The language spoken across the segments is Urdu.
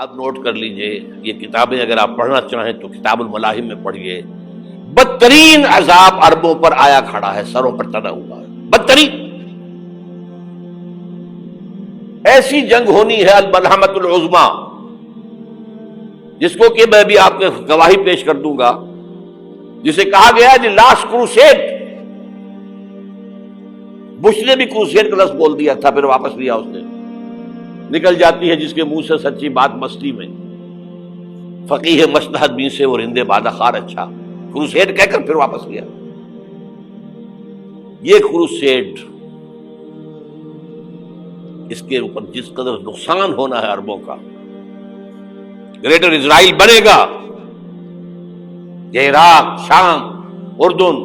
اب نوٹ کر لیجئے، یہ کتابیں اگر آپ پڑھنا چاہیں تو کتاب الملاحم میں پڑھیے. بدترین عذاب عربوں پر آیا کھڑا ہے، سروں پر تنا ہوا ہے، بدترین. ایسی جنگ ہونی ہے الملحمۃ العظمیٰ، جس کو کہ میں بھی آپ کو گواہی پیش کر دوں گا، جسے کہا گیا دی لاسٹ کروسیڈ. بش نے بھی کروسیڈ کا لفظ بول دیا تھا، پھر واپس لیا اس نے. نکل جاتی ہے جس کے منہ سے سچی بات مستی میں، فقیہ مصلحت بھی سے اور ہندے بادہ خار اچھا. کروسیڈ کہہ کر پھر واپس لیا. یہ کروسیڈ، اس کے اوپر جس قدر نقصان ہونا ہے عربوں کا. گریٹر اسرائیل بنے گا، یہ عراق، شام، اردن،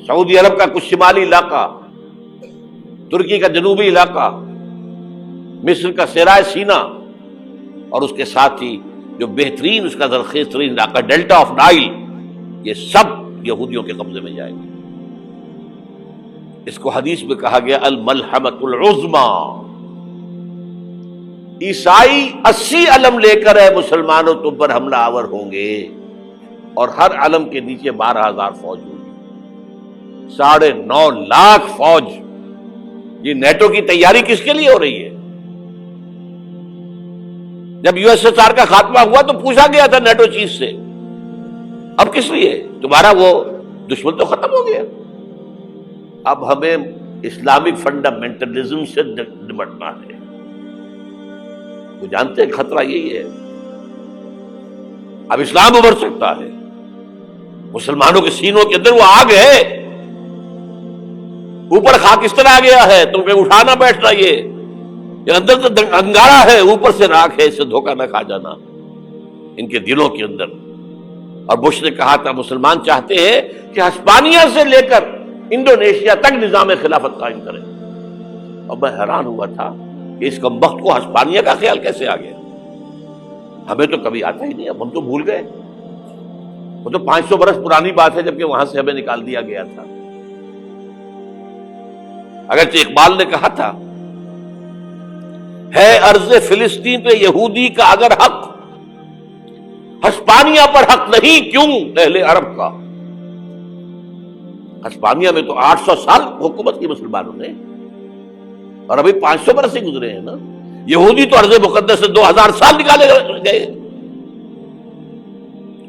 سعودی عرب کا کچھ شمالی علاقہ، ترکی کا جنوبی علاقہ، مصر کا صحرائے سینا، اور اس کے ساتھ ہی جو بہترین اس کا زرخیز ترین علاقہ ڈیلٹا آف نائل، یہ سب یہودیوں کے قبضے میں جائے گا. اس کو حدیث میں کہا گیا الملحمۃ العظمیٰ. عیسائی 80 علم لے کر ہے مسلمانوں تم پر حملہ آور ہوں گے، اور ہر علم کے نیچے 12,000 فوج ہوگی، 9.5 لاکھ فوج. یہ نیٹو کی تیاری کس کے لیے ہو رہی ہے؟ جب USSR کا خاتمہ ہوا تو پوچھا گیا تھا نیٹو چیف سے، اب کس لیے؟ تمہارا وہ دشمن تو ختم ہو گیا، اب ہمیں اسلامک فنڈامنٹلزم سے نمٹنا ہے. وہ جانتے ہیں خطرہ یہی ہے، اب اسلام ابھر سکتا ہے. مسلمانوں کے سینوں کے اندر وہ آگ ہے، اوپر خاکستر آ گیا ہے، تم پہ اٹھانا بیٹھنا، یہ اندر تو انگارہ ہے، اوپر سے راکھ ہے، اس سے دھوکہ نہ کھا جانا ان کے دلوں کے اندر. اور بش نے کہا تھا مسلمان چاہتے ہیں کہ ہسپانیہ سے لے کر انڈونیشیا تک نظام خلافت قائم کرے. اور میں حیران ہوا تھا کہ اس کمبخت کو ہسپانیہ کا خیال کیسے آ گیا. ہمیں تو کبھی آتا ہی نہیں، اب ہم تو بھول گئے. وہ تو 500 برس پرانی بات ہے جبکہ وہاں سے ہمیں نکال دیا گیا تھا. اگرچہ اقبال نے کہا تھا ہے ارض فلسطین پہ یہودی کا اگر حق، ہسپانیہ پر حق نہیں کیوں اہل عرب کا. ہسپانیہ میں تو 800 سال حکومت کی مسلمانوں نے، اور ابھی 500 برس ہی گزرے ہیں نا. یہودی تو ارض مقدس سے 2000 سال نکالے گئے.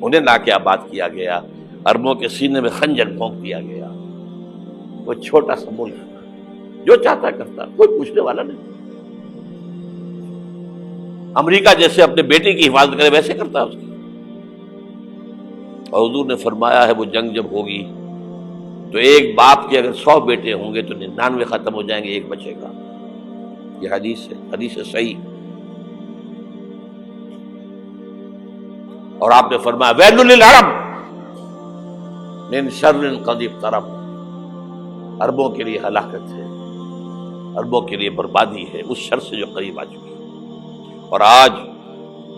انہیں لا کے آباد کیا گیا، عربوں کے سینے میں خنجر بھونک دیا گیا. وہ چھوٹا سا ملک جو چاہتا کرتا، کوئی پوچھنے والا نہیں. امریکہ جیسے اپنے بیٹے کی حفاظت کرے ویسے کرتا اس کی. اور حضور نے فرمایا ہے وہ جنگ جب ہوگی تو ایک باپ کے اگر 100 بیٹے ہوں گے تو 99 ختم ہو جائیں گے، ایک بچے گا. یہ حدیث ہے، حدیث ہے صحیح. اور آپ نے فرمایا ویل للعرب من شر قد اقترب. عربوں کے لیے ہلاکت ہے، عربوں کے لیے بربادی ہے اس شر سے جو قریب آ چکی ہے. اور آج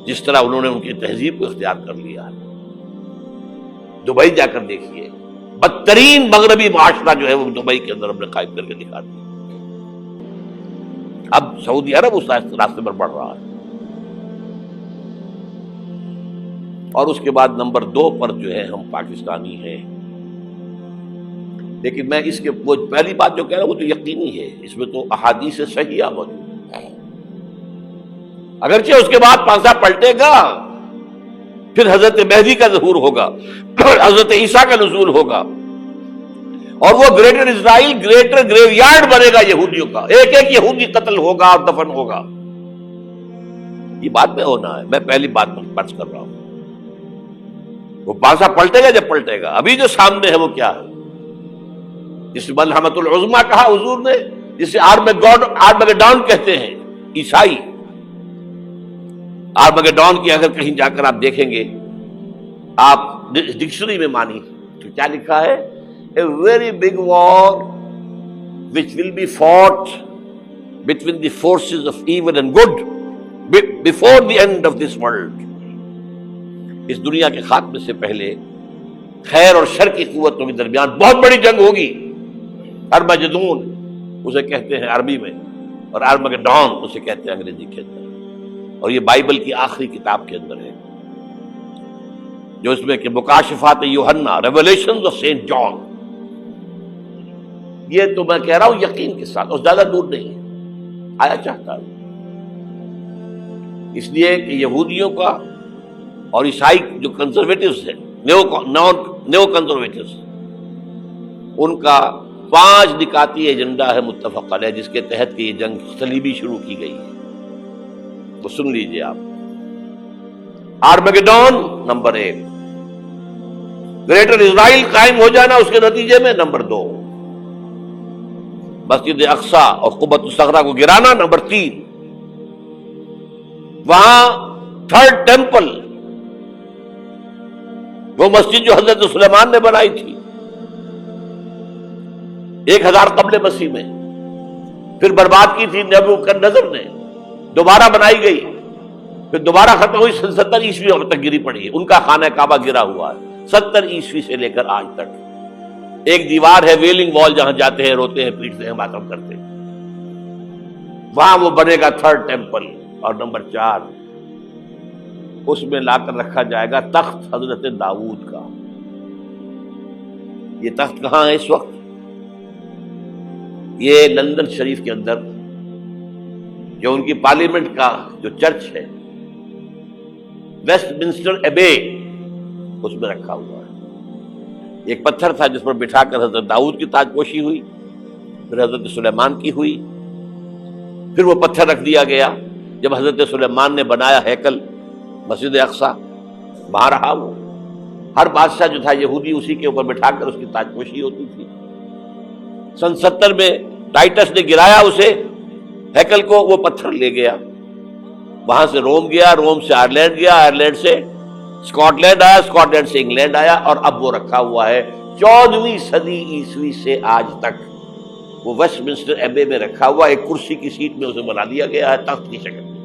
جس طرح انہوں نے ان کی تہذیب کو اختیار کر لیا ہے، دبئی جا کر دیکھیے، بدترین مغربی معاشرہ جو ہے وہ دبئی کے اندر ہم نے قائم کر کے دکھا دیا. اب سعودی عرب اس راستے پر بڑھ رہا ہے. اور اس کے بعد نمبر 2 پر جو ہے ہم پاکستانی ہیں. لیکن میں اس کے وہ پہلی بات جو کہہ رہا ہوں وہ تو یقینی ہے، اس میں تو احادیث صحیحہ موجود ہے. اگرچہ اس کے بعد پانسا پلٹے گا، پھر حضرت مہدی کا ظہور ہوگا، حضرت عیسیٰ کا نزول ہوگا، اور وہ گریٹر اسرائیل گریٹر گریو یارڈ بنے گا یہودیوں کا. ایک ایک یہودی قتل ہوگا اور دفن ہوگا. یہ بات میں ہونا ہے، میں پہلی بات پر فرض کر رہا ہوں. وہ پانسا پلٹے گا جب پلٹے گا. ابھی جو سامنے ہے وہ کیا ہے؟ جس ملحمۃ العظمیٰ کہا حضور نے، جسے آرمگیڈون کہتے ہیں عیسائی. آرمگیڈون کی اگر کہیں جا کر آپ دیکھیں گے، آپ ڈکشنری میں مانی تو کیا لکھا ہے؟ A very big war which will be fought between the forces of evil and good before the end of this world. اس دنیا کے خاتمے سے پہلے خیر اور شر کی قوتوں کے درمیان بہت بڑی جنگ ہوگی. ارمجدون اسے کہتے ہیں عربی میں، اور آرمگیڈون اسے کہتے ہیں انگریزی کے اندر. اور یہ بائبل کی آخری کتاب کے اندر ہے، جو اس میں کہ مکاشفات یوحنا، ریولیشنز آف سینٹ جان. یہ تو میں کہہ رہا ہوں یقین کے ساتھ، اور زیادہ دور نہیں ہے، آیا چاہتا ہوں. اس لیے کہ یہودیوں کا اور عیسائی جو کنزرویٹوز ہیں، نیو کنزرویٹوز، ان کا 5 نکاتی ایجنڈا ہے متفق علیہ، جس کے تحت کہ یہ جنگ صلیبی شروع کی گئی ہے. وہ سن لیجئے آپ. آرمیگیڈون نمبر 1، گریٹر اسرائیل قائم ہو جانا اس کے نتیجے میں نمبر 2، مسجد اقصی اور قبۃ الصخرہ کو گرانا نمبر 3، وہاں 3rd ٹیمپل، وہ مسجد جو حضرت سلیمان نے بنائی تھی 1000 قبل مسیح میں، پھر برباد کی تھی نبوکدنضر نے، دوبارہ بنائی گئی، پھر دوبارہ ختم ہوئی 70 عیسوی تک گری پڑی ہے. ان کا خانہ کعبہ گرا ہوا ہے 70 عیسوی سے لے کر آج تک. ایک دیوار ہے ویلنگ وال، جہاں جاتے ہیں، روتے ہیں، پیٹتے ہیں، ماتم کرتے ہیں، وہاں وہ بنے گا 3rd ٹیمپل. اور نمبر 4، اس میں لا کر رکھا جائے گا تخت حضرت داؤد کا. یہ تخت کہاں ہے اس وقت؟ یہ لندن شریف کے اندر، جو ان کی پارلیمنٹ کا جو چرچ ہے، ویسٹ منسٹر ایبے، اس میں رکھا ہوا ہے. ایک پتھر تھا جس پر بٹھا کر حضرت داؤد کی تاج پوشی ہوئی، پھر حضرت سلیمان کی ہوئی، پھر وہ پتھر رکھ دیا گیا جب حضرت سلیمان نے بنایا ہیکل مسجد اقصی، وہاں رہا وہ. ہر بادشاہ جو تھا یہودی اسی کے اوپر بٹھا کر اس کی تاج پوشی ہوتی تھی. سن 70 میں ٹائٹس نے گرایا اسے، ہیکل کو، وہ پتھر لے گیا، وہاں سے روم گیا، روم سے آئرلینڈ گیا، آئرلینڈ سے اسکاٹ لینڈ آیا، اسکاٹ لینڈ سے انگلینڈ آیا، اور اب وہ رکھا ہوا ہے 14ویں صدی عیسوی سے آج تک. وہ ویسٹ منسٹر ایبے میں رکھا ہوا، ایک کرسی کی سیٹ میں اسے بنا دیا گیا ہے تخت کی شکل میں.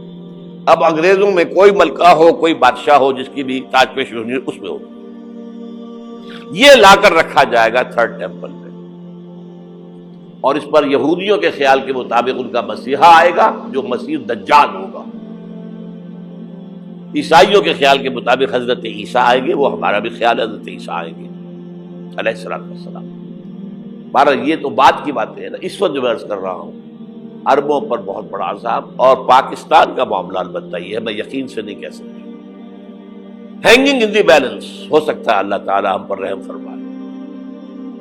اب انگریزوں میں کوئی ملکہ ہو، کوئی بادشاہ ہو جس کی بھی تاج پوشی ہونی اس میں ہو، یہ لا کر رکھا جائے گا 3rd ٹیمپل میں. اور اس پر یہودیوں کے خیال کے مطابق ان کا مسیحا آئے گا جو مسیح دجال ہوگا. عیسائیوں کے خیال کے مطابق حضرت عیسیٰ آئیں گے، وہ ہمارا بھی خیال ہے حضرت عیسیٰ آئیں گے علیہ السلام. بہرحال یہ تو بعد کی باتیں ہیں نا. اس وقت جو میں عرض کر رہا ہوں، عربوں پر بہت بڑا عذاب، اور پاکستان کا معاملہ البتہ یہ ہے، میں یقین سے نہیں کہہ سکتا. ہینگنگ ان دی بیلنس، ہو سکتا ہے اللہ تعالیٰ ہم پر رحم فرمائے،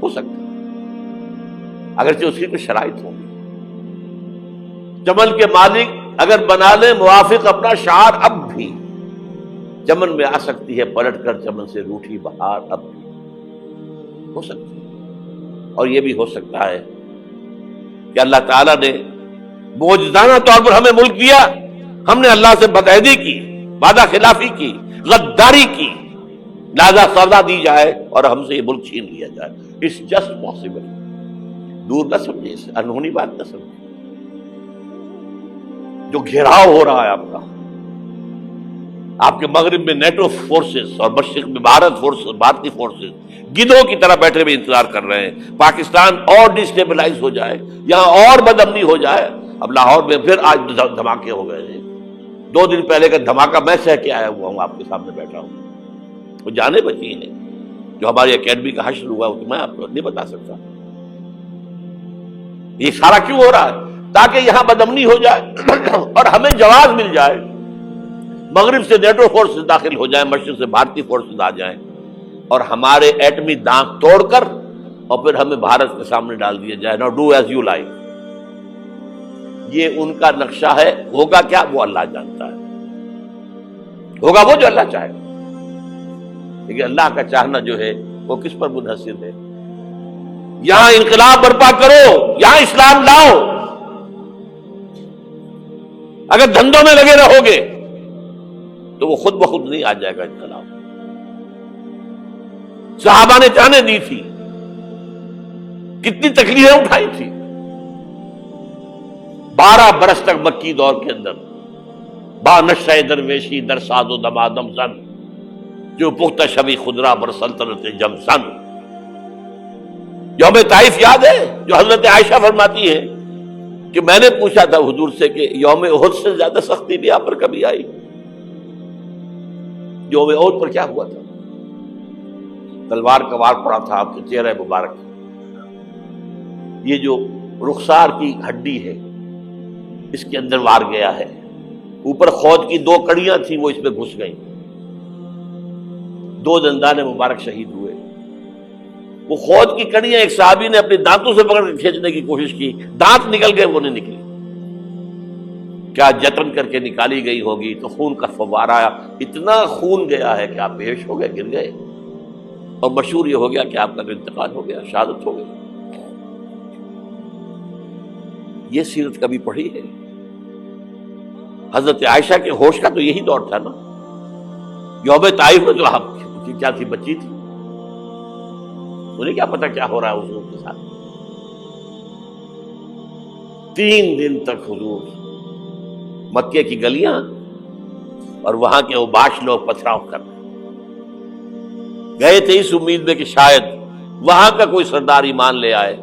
ہو سکتا ہے، اگرچہ اس کی کچھ شرائط ہوں گی. چمن کے مالک اگر بنا لیں موافق اپنا شعار، اب بھی چمن میں آ سکتی ہے پلٹ کر چمن سے روٹھی بہار، اب بھی ہو سکتی ہے. اور یہ بھی ہو سکتا ہے کہ اللہ تعالیٰ نے معجزانہ طور پر ہمیں ملک دیا، ہم نے اللہ سے بدعہدی کی، وعدہ خلافی کی، غداری کی، لہذا سزا دی جائے اور ہم سے یہ ملک چھین لیا جائے. It's just possible. دور نہ سمجھے، اسے انہونی بات نہ سمجھے. جو گھیراؤ ہو رہا ہے آپ کے مغرب میں نیٹو فورسز اور مشرق میں بھارتی فورسز گدھوں کی طرح بیٹھے ہوئے انتظار کر رہے ہیں پاکستان اور ڈسٹیبلائز ہو جائے، یہاں اور بدامنی ہو جائے. اب لاہور میں پھر آج دھماکے ہو گئے ہیں. 2 دن پہلے کا دھماکہ میں سہ کے آیا ہوا ہوں، آپ کے سامنے بیٹھا ہوں. وہ جانے بچی ہیں جو ہماری اکیڈمی کا حشر ہوا، وہ تو میں آپ کو نہیں بتا سکتا. یہ سارا کیوں ہو رہا ہے؟ تاکہ یہاں بدامنی ہو جائے اور ہمیں جواز مل جائے. مغرب سے نیٹو فورسز داخل ہو جائیں، مشرق سے بھارتی فورسز آ جائیں، اور ہمارے ایٹمی دانت توڑ کر اور پھر ہمیں بھارت کے سامنے ڈال دیا جائے. نو ڈو ایز یو لائک. یہ ان کا نقشہ ہے. ہوگا کیا وہ اللہ جانتا ہے. ہوگا وہ جو اللہ چاہے. لیکن اللہ کا چاہنا جو ہے وہ کس پر منحصر ہے؟ یہاں انقلاب برپا کرو، یہاں اسلام لاؤ. اگر دھندوں میں لگے رہو گے تو وہ خود بخود نہیں آ جائے گا انقلاب. صحابہ نے جانیں دی تھی، کتنی تکلیفیں اٹھائی تھی. 12 برس تک مکی دور کے اندر با نشہ درویشی در ساز و دمادم زن، جو پختہ شبی خدرا بر سلطنت جم سن. یوم طائف یاد ہے جو حضرت عائشہ فرماتی ہے کہ میں نے پوچھا تھا حضور سے کہ یوم احد سے زیادہ سختی بھی آپ پر کبھی آئی؟ یوم احد پر کیا ہوا تھا؟ تلوار کا وار پڑا تھا آپ کے چہرہ مبارک، یہ جو رخسار کی ہڈی ہے اس کے اندر وار گیا ہے، اوپر خود کی 2 کڑیاں تھیں وہ اس میں گھس گئیں، 2 دندان مبارک شہید ہوئے۔ وہ خود کی کڑیاں ایک صحابی نے اپنے دانتوں سے پکڑ کے کھینچنے کی کوشش کی، دانت نکل گئے، وہ نہیں نکلی، کیا جتن کر کے نکالی گئی ہوگی تو خون کا فوارہ آیا، اتنا خون گیا ہے کہ آپ بے ہوش ہو گئے، گر گئے، اور مشہور یہ ہو گیا کہ آپ کا انتقال ہو گیا، شہادت ہو گئی۔ یہ سیرت کبھی پڑھی ہے؟ حضرت عائشہ کے ہوش کا تو یہی دور تھا نا، یوم طائف میں جو آپ کی کیا تھی، بچی تھی، انہیں کیا پتا کیا ہو رہا ہے حضور کے ساتھ۔ 3 دن تک حضور مکے کی گلیاں اور وہاں کے اوباش لوگ پتھراؤ کر گئے تھے اس امید میں کہ شاید وہاں کا کوئی سردار ایمان لے آئے،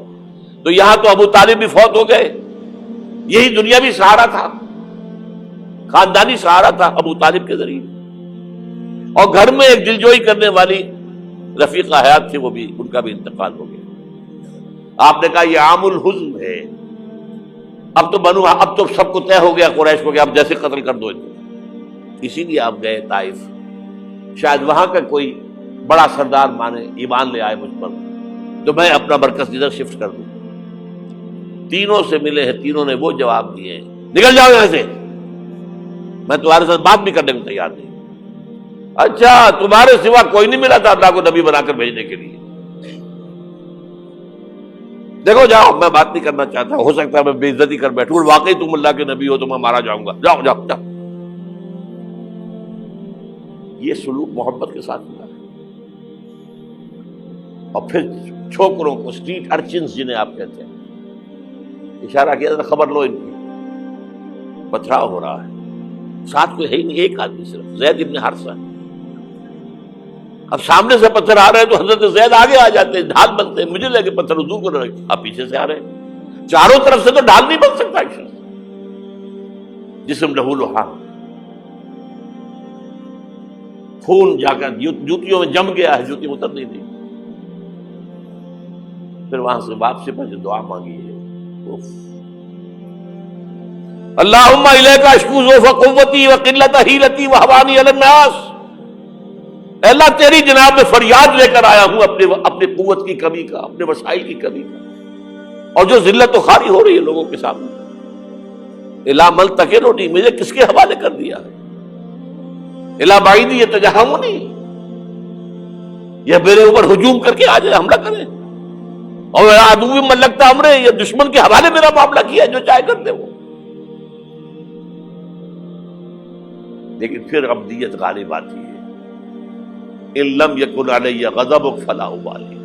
تو یہاں تو ابو طالب بھی فوت ہو گئے، یہی دنیاوی سہارا تھا، خاندانی سہارا تھا ابو طالب کے ذریعے، اور گھر میں ایک دلجوئی کرنے والی رفیقہ حیات تھی، وہ بھی، ان کا بھی انتقال ہو گیا۔ آپ نے کہا یہ عام الحزن ہے، اب تو سب کو طے ہو گیا قریش کو کہ اب جیسے قتل کر دو، اسی لیے آپ گئے طائف، شاید وہاں کا کوئی بڑا سردار مانے، ایمان لے آئے مجھ پر، تو میں اپنا مرکز ادھر شفٹ کر دوں۔ تینوں سے ملے ہیں، تینوں نے وہ جواب دیے ہیں، نکل جاؤ یہاں سے، میں تمہارے ساتھ بات بھی کرنے کو تیار نہیں۔ اچھا، تمہارے سوا کوئی نہیں ملا تھا اللہ کو نبی بنا کر بھیجنے کے لیے؟ دیکھو جاؤ، میں بات نہیں کرنا چاہتا، ہو سکتا ہے میں بے عزتی کر بیٹھوں، واقعی تم اللہ کے نبی ہو تو میں مارا جاؤں گا، جاؤ جاؤ جاؤ۔ یہ سلوک محبت کے ساتھ ہوا ہے۔ اور پھر چھوکروں کو، اسٹریٹ ارچنز جنہیں آپ کہتے ہیں، اشارہ کیا تھا، خبر لو ان کی، پتھراؤ ہو رہا ہے، ساتھ کوئی ہے ہی نہیں، ایک آدمی صرف، زید ابن حارثہ۔ اب سامنے سے پتھر آ رہے ہیں تو حضرت زید آگے آ جاتے ہیں، ڈھال بنتے ہیں، مجھے لگے پتھر حضور کو رہے، آپ پیچھے سے آ رہے ہیں، چاروں طرف سے تو ڈھال نہیں بن سکتا ایک شخص، جسم لہو لہان، خون جا کر جوتیوں میں جم گیا ہے، جوتی اتر نہیں دی۔ پھر وہاں سے واپسی پر جو دعا مانگی ہے، اللہم الیک اشکو ضعف قوتی وقلت حیلتی وہوانی علی الناس، اے اللہ تیری جناب میں فریاد لے کر آیا ہوں اپنے قوت کی کمی کا، اپنے وسائل کی کمی کا، اور جو ذلت و خواری ہو رہی ہے لوگوں کے سامنے، الا ملتقننی، مجھے کس کے حوالے کر دیا ہے، الا بعیدی یتجہمنی، یہ میرے اوپر ہجوم کر کے آ جائے، حملہ کرے، اور عدو من لگتا امرے، یہ دشمن کے حوالے میرا معاملہ کیا ہے، جو چاہے کر دے وہ۔ لیکن پھر عبدیت غالب آتی ہے، ان لم یکن علی غضبک فلا ابالی،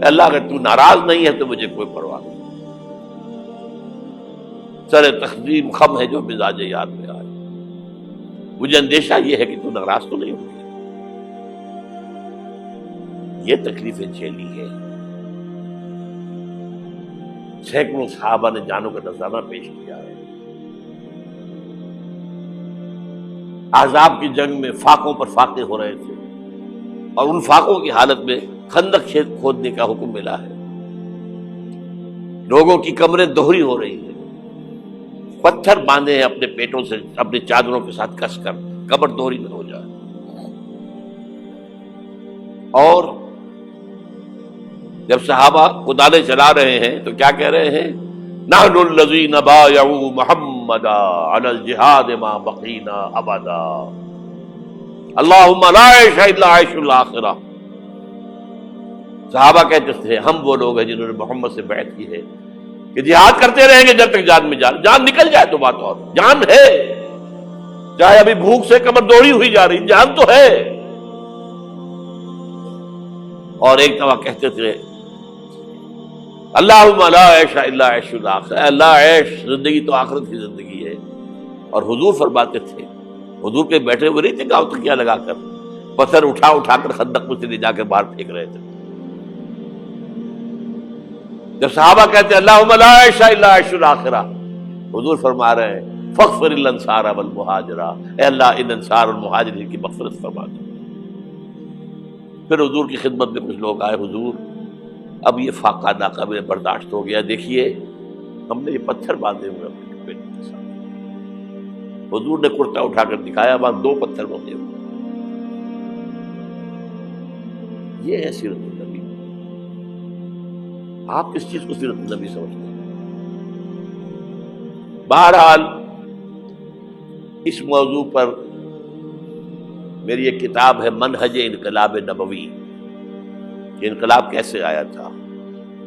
اللہ اگر تو ناراض نہیں ہے تو مجھے کوئی پرواہ نہیں، سر تقدیم خم ہے جو مزاج یار میں آئے، مجھے اندیشہ یہ ہے کہ تو ناراض تو نہیں ہوگی۔ یہ تکلیفیں جھیلی ہے، سینکڑوں صحابہ نے جانوں کا نذرانہ پیش کیا ہے، احزاب کی جنگ میں فاقوں پر فاقے ہو رہے تھے، اور ان فاقوں کی حالت میں خندق کھودنے کا حکم ملا ہے، لوگوں کی کمریں دوہری ہو رہی ہیں، پتھر باندھے ہیں اپنے پیٹوں سے، اپنے چادروں کے ساتھ کس کر کمر دوہری نہ ہو جائے، اور جب صحابہ کدالیں چلا رہے ہیں تو کیا کہہ رہے ہیں، نحن الذین بایعوا محمدا علی الجہاد ما بقینا ابدا، اللہم لا عیش الا عیش الاخرہ۔ صحابہ کہتے تھے ہم وہ لوگ ہیں جنہوں نے محمد سے بیعت کی ہے کہ جہاد کرتے رہیں گے جب تک جان میں جان نکل جائے تو بات اور، جان ہے، چاہے ابھی بھوک سے کمر دوڑی ہوئی جا رہی، جان تو ہے۔ اور ایک دفعہ کہتے تھے اللہم لا عیش الا عیش الاخرہ، اے اللہ عیش، زندگی تو آخرت کی زندگی ہے۔ اور حضور فرماتے تھے، حضور کے بیٹھے ہوئے نہیں تھے گاؤں تکیہ لگا کر، پتھر اٹھا کر خندق میں سے لے جا کے باہر پھینک رہے تھے، جب صحابہ کہتے ہیں اللہم لا عیش الا عیش الآخرہ، حضور فرما رہے ہیں فاغفر الانصار والمہاجرہ، اے اللہ ان انصار اور مہاجرین کی مغفرت فرما دو۔ پھر حضور کی خدمت میں کچھ لوگ آئے، حضور اب یہ فاقہ ناقابل برداشت ہو گیا، دیکھیے ہم نے یہ پتھر باندھے ہوئے اپنے پیٹ کے ساتھ۔ حضور نے کرتا اٹھا کر دکھایا، وہاں 2 پتھر باندھے ہوئے۔ یہ ہے سیرت النبی۔ آپ کس چیز کو سیرت النبی سمجھتے ہیں؟ بہرحال اس موضوع پر میری ایک کتاب ہے منہج انقلاب نبوی، کہ انقلاب کیسے آیا تھا۔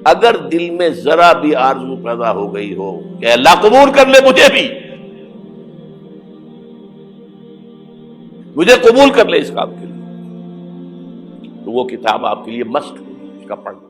اگر دل میں ذرا بھی آرزو پیدا ہو گئی ہو کہ اللہ قبول کر لے مجھے قبول کر لے اس کام کے لیے، تو وہ کتاب آپ کے لیے مسٹ ہوگی، اس کا پڑھنا۔